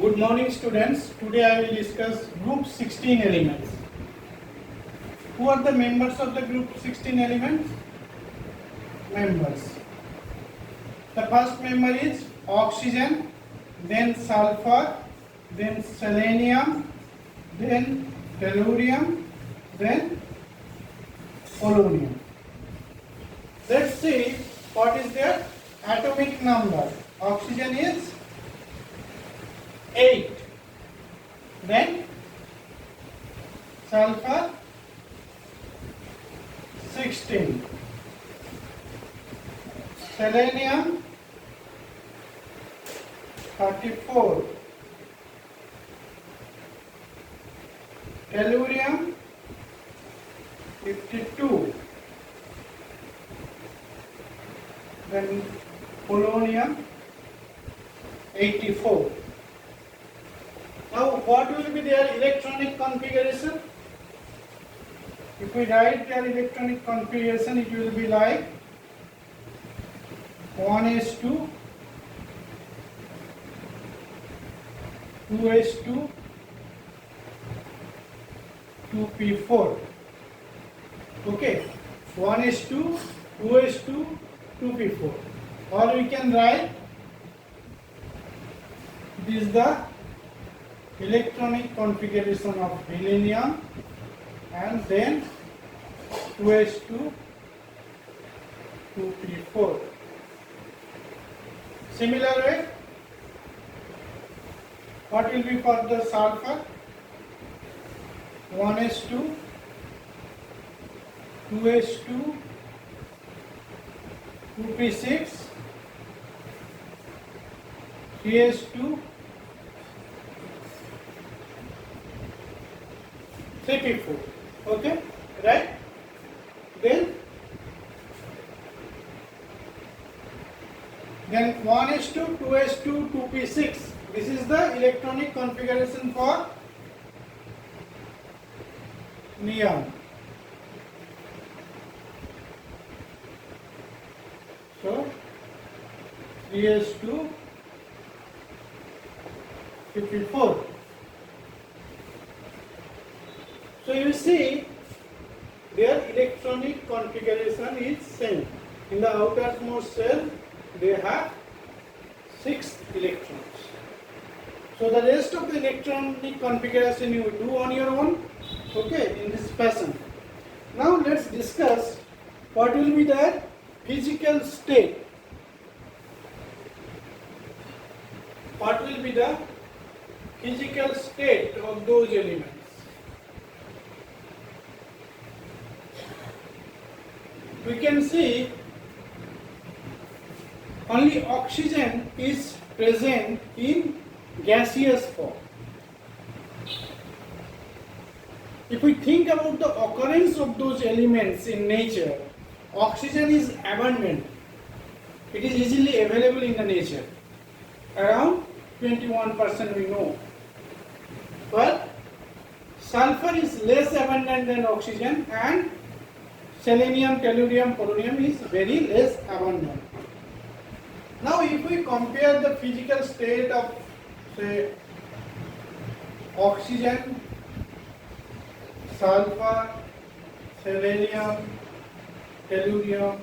Good morning students. Today I will discuss group 16 elements. Who are the members of the group 16 elements? Members. The first member is oxygen, then sulfur, then selenium, then tellurium, then polonium. Let's see what is their atomic number. Oxygen is 8, then sulfur 16, selenium 34, tellurium 52, then polonium 84. Now, what will be their electronic configuration? If we write their electronic configuration, it will be like 1s2, 2s2, 2p4. Okay, 1s2, 2s2, 2p4. Or we can write this is the electronic configuration of selenium, and then 2s2, 2p4. Similar way, what will be for the sulfur? 1s2, 2s2, 2p6, 3s2, 3p4. Okay, right? Then 1s2, 2s2, 2p6. This is the electronic configuration for neon. So 3s2, 2p4. So you see their electronic configuration is same. In the outermost shell they have 6 electrons. So the rest of the electronic configuration you do on your own, okay, in this fashion. Now let's discuss what will be their physical state. What will be the physical state of those elements? We can see only oxygen is present in gaseous form. If we think about the occurrence of those elements in nature, oxygen is abundant. It is easily available in the nature. Around 21% we know. But sulfur is less abundant than oxygen, and selenium, tellurium, polonium is very less abundant. Now if we compare the physical state of, say, oxygen, sulfur, selenium, tellurium,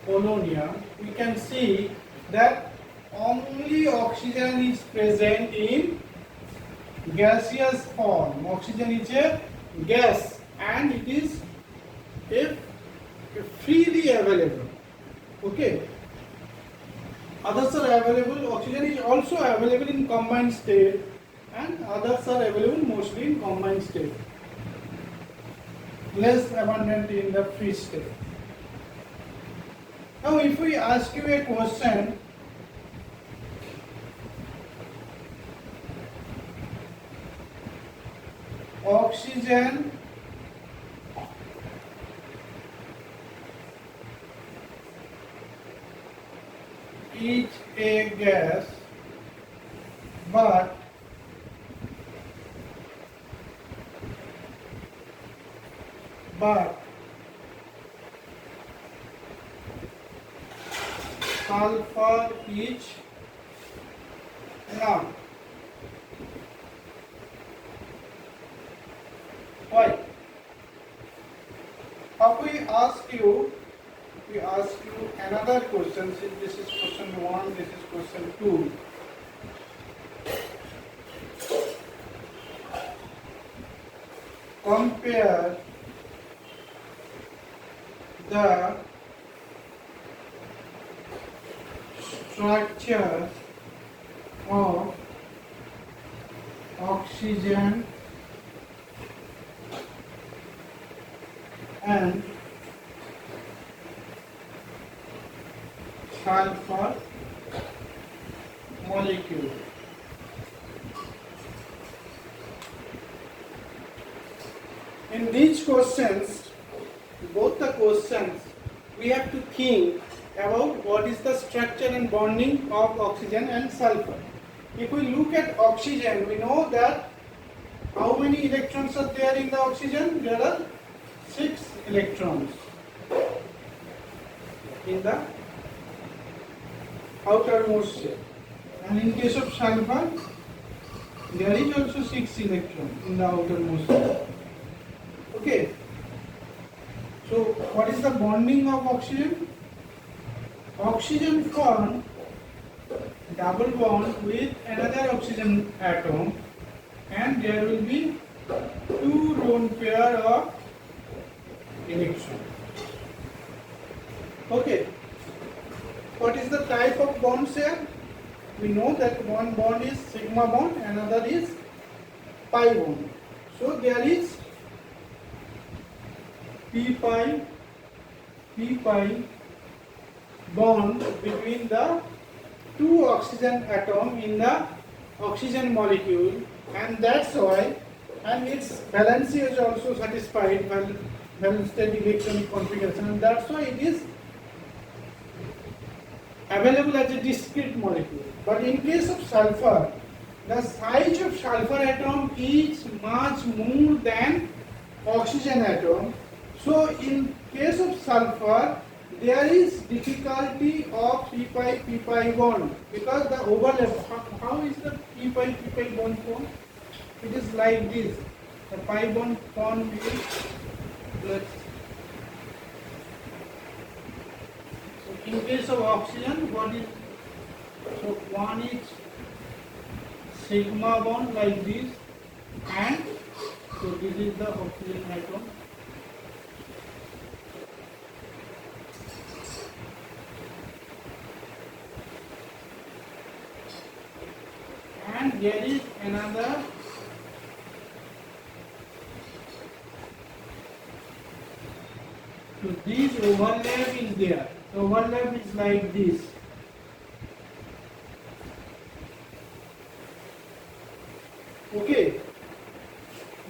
polonium, we can see that only oxygen is present in gaseous form. Oxygen is a gas and it is freely available. Okay. Others are available. Oxygen is also available in combined state, and others are available mostly in combined state. Less abundant in the free state. Now, if we ask you a question, oxygen is a gas, but sulfur is not. Why? How we ask you another question. See, this is question 1, this is question 2. Compare the structure of oxygen and sulfur molecule. In these questions, both the questions, we have to think about what is the structure and bonding of oxygen and sulfur. If we look at oxygen, we know that how many electrons are there in the oxygen? There are 6 electrons in the outermost shell. And in case of sulfur, there is also 6 electrons in the outermost shell. Okay. So, what is the bonding of oxygen? Oxygen forms double bond with another oxygen atom, and there will be 2 lone pair of electrons. Okay. What is the type of bonds here? We know that one bond is sigma bond, another is pi bond. So there is p pi bond between the 2 oxygen atom in the oxygen molecule, and that's why, and its valency is also satisfied, valence state electronic configuration, and that's why it is available as a discrete molecule. But in case of sulfur, the size of sulfur atom is much more than oxygen atom. So in case of sulfur, there is difficulty of p pi bond because the overlap. How is the p pi bond formed? It is like this. The pi bond formed is, so in case of oxygen, what is, so one is sigma bond like this, and so this is the oxygen atom. And there is another so this overlap is there. The overlap is like this. Okay.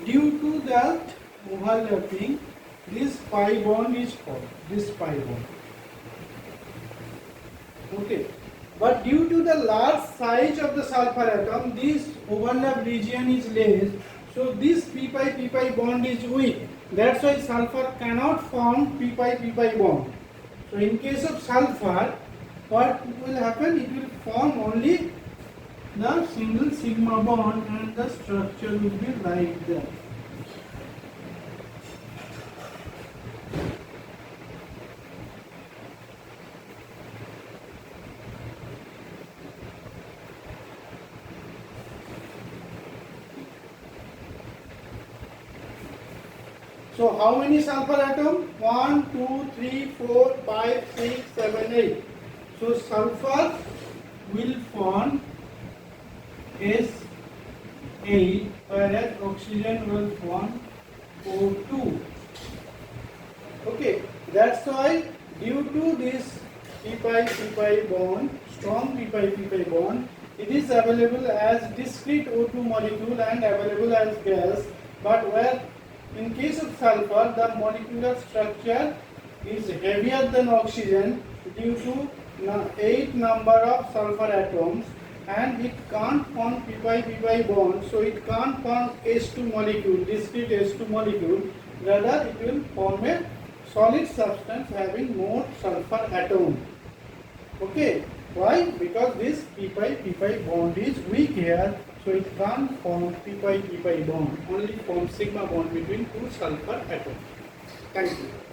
Due to that overlapping, this pi bond is formed. This pi bond. Okay. But due to the large size of the sulfur atom, this overlap region is less. So this p pi bond is weak. That's why sulfur cannot form p pi bond. So in case of sulfur, what will happen? It will form only the single sigma bond, and the structure will be like that. So how many sulfur atom? 1, 2, 3, 4, 5, 6, 7, 8. So sulfur will form S8, whereas oxygen will form O2. Okay, that's why due to this p pi bond, strong p pi bond, it is available as discrete O2 molecule and available as gas, but where in case of sulfur, the molecular structure is heavier than oxygen due to 8 number of sulfur atoms, and it can't form p pi bond, so it can't form H2 molecule, discrete H2 molecule. Rather, it will form a solid substance having more sulfur atom. Okay, Why? Because this p-pi bond is weak here, so it can't form p-pi bond, only form sigma bond between two sulfur atoms. Thank you.